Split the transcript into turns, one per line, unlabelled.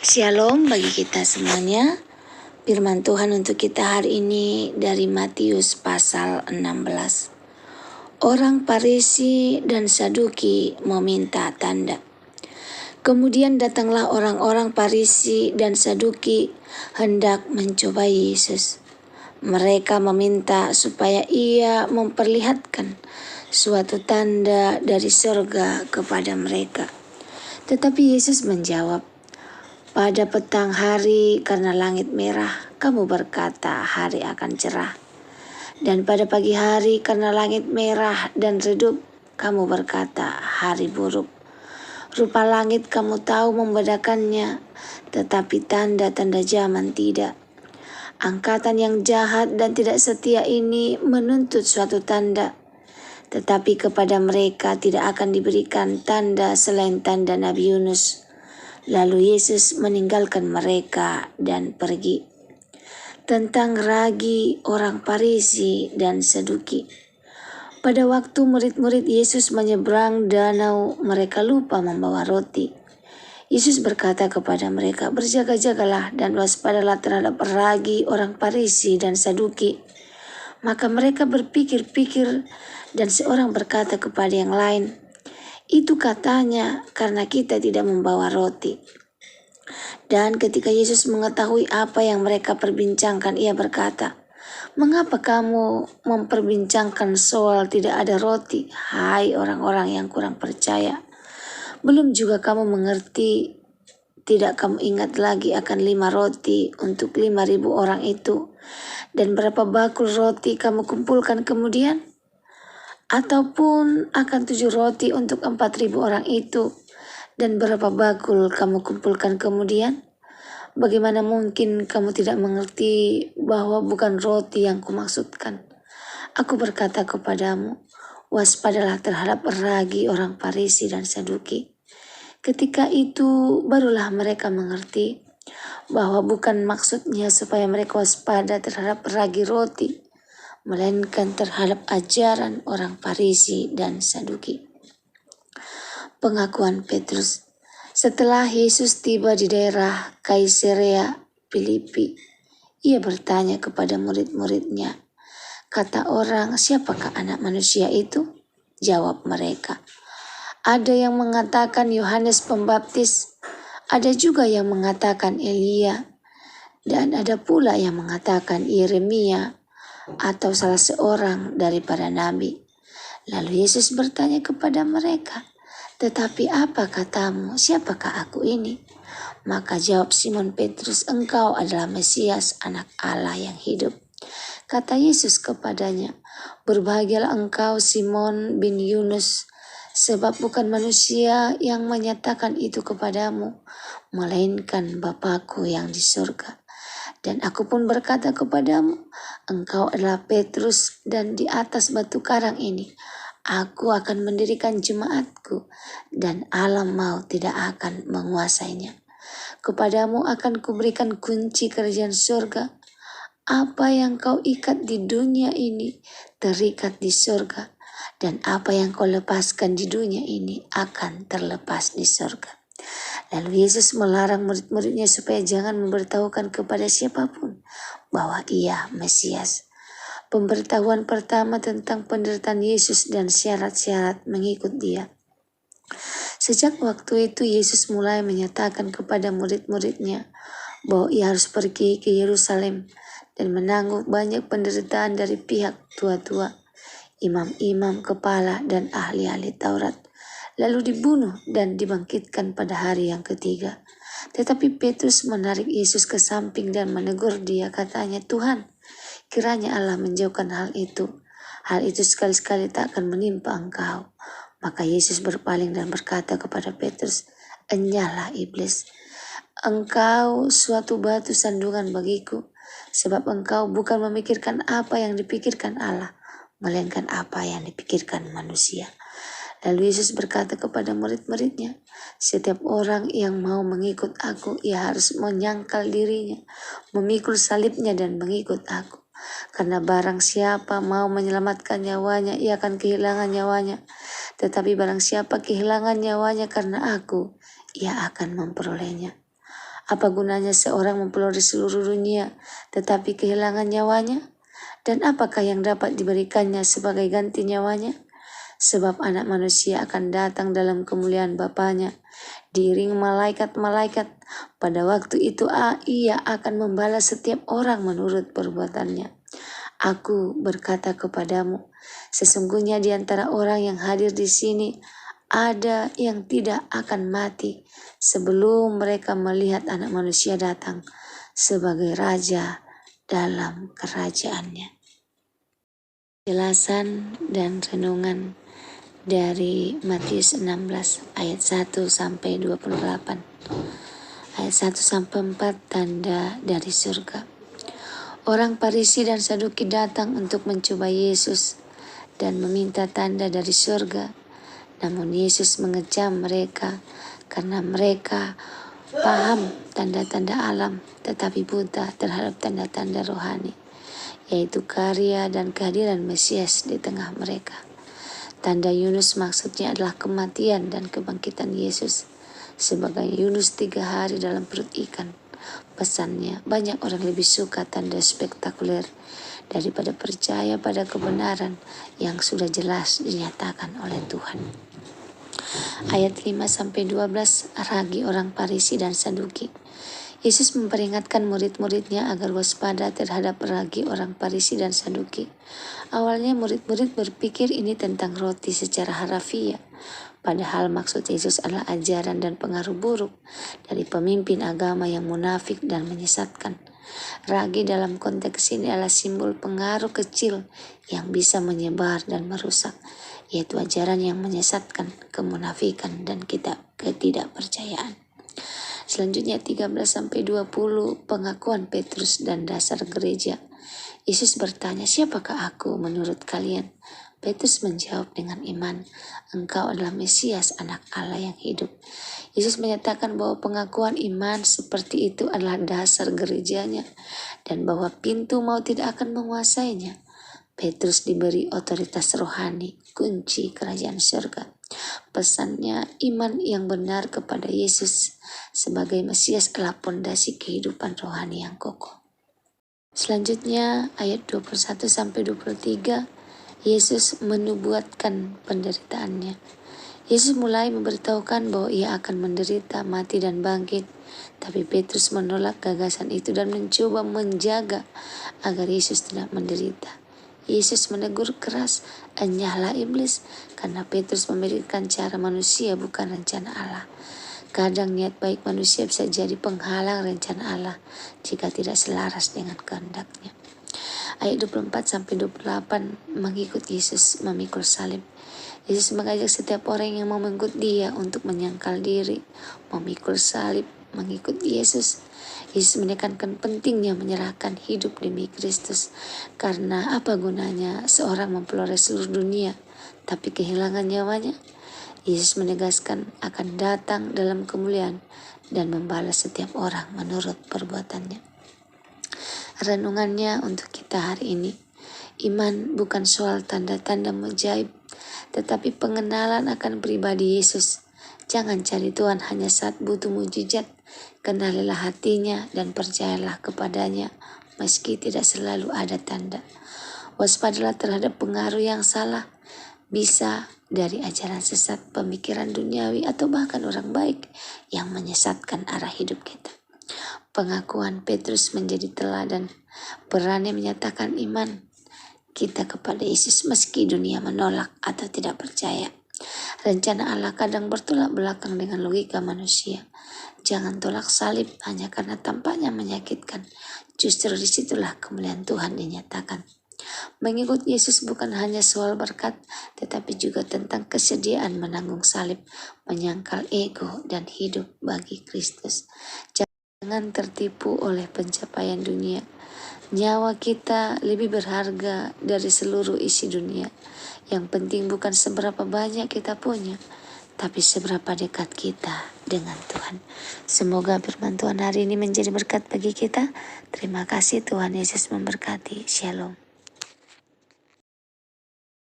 Shalom bagi kita semuanya. Firman Tuhan untuk kita hari ini dari Matius pasal 16. Orang Farisi dan Saduki meminta tanda. Kemudian datanglah orang-orang Farisi dan Saduki hendak mencobai Yesus. Mereka meminta supaya ia memperlihatkan suatu tanda dari surga kepada mereka. Tetapi Yesus menjawab, "Pada petang hari karena langit merah, kamu berkata hari akan cerah. Dan pada pagi hari karena langit merah dan redup, kamu berkata hari buruk. Rupa langit kamu tahu membedakannya, tetapi tanda-tanda zaman tidak. Angkatan yang jahat dan tidak setia ini menuntut suatu tanda, tetapi kepada mereka tidak akan diberikan tanda selain tanda Nabi Yunus." Lalu Yesus meninggalkan mereka dan pergi. Tentang ragi orang Farisi dan Saduki. Pada waktu murid-murid Yesus menyeberang danau, mereka lupa membawa roti. Yesus berkata kepada mereka, "Berjaga-jagalah dan waspadalah terhadap ragi orang Farisi dan Saduki." Maka mereka berpikir-pikir dan seorang berkata kepada yang lain, "Itu katanya karena kita tidak membawa roti." Dan ketika Yesus mengetahui apa yang mereka perbincangkan, ia berkata, "Mengapa kamu memperbincangkan soal tidak ada roti, hai orang-orang yang kurang percaya? Belum juga kamu mengerti, tidak kamu ingat lagi akan 5 roti untuk 5.000 orang itu, dan berapa bakul roti kamu kumpulkan kemudian? Ataupun akan 7 roti untuk 4.000 orang itu, dan berapa bakul kamu kumpulkan kemudian? Bagaimana mungkin kamu tidak mengerti bahwa bukan roti yang kumaksudkan? Aku berkata kepadamu, waspadalah terhadap ragi orang Farisi dan Saduki." Ketika itu barulah mereka mengerti bahwa bukan maksudnya supaya mereka waspada terhadap ragi roti, melainkan terhadap ajaran orang Farisi dan Saduki. Pengakuan Petrus. Setelah Yesus tiba di daerah Kaisarea Filipi, ia bertanya kepada murid-muridnya, "Kata orang, siapakah anak manusia itu?" Jawab mereka, "Ada yang mengatakan Yohanes Pembaptis, ada juga yang mengatakan Elia, dan ada pula yang mengatakan Yeremia atau salah seorang daripada nabi." Lalu Yesus bertanya kepada mereka, "Tetapi apa katamu, siapakah aku ini?" Maka jawab Simon Petrus, "Engkau adalah Mesias, anak Allah yang hidup." Kata Yesus kepadanya, "Berbahagialah engkau Simon bin Yunus, sebab bukan manusia yang menyatakan itu kepadamu, melainkan Bapa-Ku yang di surga. Dan aku pun berkata kepadamu, engkau adalah Petrus, dan di atas batu karang ini aku akan mendirikan jemaatku, dan alam maut tidak akan menguasainya. Kepadamu akan kuberikan kunci kerajaan surga. Apa yang kau ikat di dunia ini terikat di surga, dan apa yang kau lepaskan di dunia ini akan terlepas di surga." Lalu Yesus melarang murid-muridnya supaya jangan memberitahukan kepada siapapun bahwa ia Mesias. Pemberitahuan pertama tentang penderitaan Yesus dan syarat-syarat mengikut dia. Sejak waktu itu Yesus mulai menyatakan kepada murid-muridnya bahwa ia harus pergi ke Yerusalem dan menanggung banyak penderitaan dari pihak tua-tua, imam-imam kepala dan ahli-ahli Taurat, lalu dibunuh dan dibangkitkan pada hari yang ketiga. Tetapi Petrus menarik Yesus ke samping dan menegur dia, katanya, "Tuhan, kiranya Allah menjauhkan hal itu. Hal itu sekali-sekali tak akan menimpa engkau." Maka Yesus berpaling dan berkata kepada Petrus, "Enyahlah iblis. Engkau suatu batu sandungan bagiku, sebab engkau bukan memikirkan apa yang dipikirkan Allah, melainkan apa yang dipikirkan manusia." Lalu Yesus berkata kepada murid-muridnya, "Setiap orang yang mau mengikut aku, ia harus menyangkal dirinya, memikul salibnya dan mengikut aku. Karena barang siapa mau menyelamatkan nyawanya, ia akan kehilangan nyawanya. Tetapi barang siapa kehilangan nyawanya karena aku, ia akan memperolehnya. Apa gunanya seorang mempelajari seluruh dunia tetapi kehilangan nyawanya? Dan apakah yang dapat diberikannya sebagai ganti nyawanya? Sebab anak manusia akan datang dalam kemuliaan Bapanya, diiringi malaikat-malaikat. Pada waktu itu ia akan membalas setiap orang menurut perbuatannya. Aku berkata kepadamu, sesungguhnya di antara orang yang hadir di sini ada yang tidak akan mati sebelum mereka melihat anak manusia datang sebagai raja dalam kerajaannya. Jelasan dan renungan dari Matius 16 ayat 1 sampai 28. Ayat 1 sampai 4, tanda dari surga. Orang Farisi dan Saduki datang untuk mencoba Yesus dan meminta tanda dari surga. Namun Yesus mengecam mereka karena mereka paham tanda-tanda alam tetapi buta terhadap tanda-tanda rohani, yaitu karya dan kehadiran Mesias di tengah mereka. Tanda Yunus maksudnya adalah kematian dan kebangkitan Yesus. Sebagai Yunus 3 hari dalam perut ikan. Pesannya, banyak orang lebih suka tanda spektakuler daripada percaya pada kebenaran yang sudah jelas dinyatakan oleh Tuhan. Ayat 5-12, ragi orang Farisi dan Saduki. Yesus memperingatkan murid-muridnya agar waspada terhadap ragi orang Farisi dan Saduki. Awalnya murid-murid berpikir ini tentang roti secara harafiah. Padahal maksud Yesus adalah ajaran dan pengaruh buruk dari pemimpin agama yang munafik dan menyesatkan. Ragi dalam konteks ini adalah simbol pengaruh kecil yang bisa menyebar dan merusak, yaitu ajaran yang menyesatkan, kemunafikan, dan ketidakpercayaan. Selanjutnya 13-20, pengakuan Petrus dan dasar gereja. Yesus bertanya, siapakah aku menurut kalian? Petrus menjawab dengan iman, engkau adalah Mesias, anak Allah yang hidup. Yesus menyatakan bahwa pengakuan iman seperti itu adalah dasar gerejanya dan bahwa pintu maut tidak akan menguasainya. Petrus diberi otoritas rohani, kunci kerajaan surga. Pesannya, iman yang benar kepada Yesus sebagai Mesias adalah pondasi kehidupan rohani yang kokoh. Selanjutnya ayat 21-23, Yesus menubuatkan penderitaannya. Yesus mulai memberitahukan bahwa ia akan menderita, mati dan bangkit. Tapi Petrus menolak gagasan itu dan mencoba menjaga agar Yesus tidak menderita. Yesus menegur keras, enyahlah iblis, karena Petrus memikirkan cara manusia bukan rencana Allah. Kadang niat baik manusia bisa jadi penghalang rencana Allah jika tidak selaras dengan kehendaknya. Ayat 24-28, mengikut Yesus memikul salib. Yesus mengajak setiap orang yang mau mengikut Dia untuk menyangkal diri, memikul salib, mengikut Yesus. Yesus menekankan pentingnya menyerahkan hidup demi Kristus. Karena apa gunanya seorang mempelajari seluruh dunia tapi kehilangan nyawanya? Yesus menegaskan akan datang dalam kemuliaan dan membalas setiap orang menurut perbuatannya. Renungannya untuk kita hari ini. Iman bukan soal tanda-tanda mujaib, tetapi pengenalan akan pribadi Yesus. Jangan cari Tuhan hanya saat butuh mujizat. Kenalilah hatinya dan percayalah kepadanya meski tidak selalu ada tanda. Waspadalah terhadap pengaruh yang salah, bisa dari ajaran sesat, pemikiran duniawi, atau bahkan orang baik yang menyesatkan arah hidup kita. Pengakuan Petrus menjadi teladan, berani menyatakan iman kita kepada Yesus meski dunia menolak atau tidak percaya. Rencana Allah kadang bertolak belakang dengan logika manusia. Jangan tolak salib hanya karena tampaknya menyakitkan. Justru disitulah kemuliaan Tuhan dinyatakan. Mengikut Yesus bukan hanya soal berkat, tetapi juga tentang kesediaan menanggung salib, menyangkal ego, dan hidup bagi Kristus. Jangan tertipu oleh pencapaian dunia. Nyawa kita lebih berharga dari seluruh isi dunia. Yang penting bukan seberapa banyak kita punya, tapi seberapa dekat kita dengan Tuhan. Semoga firman Tuhan hari ini menjadi berkat bagi kita. Terima kasih, Tuhan Yesus memberkati. Shalom.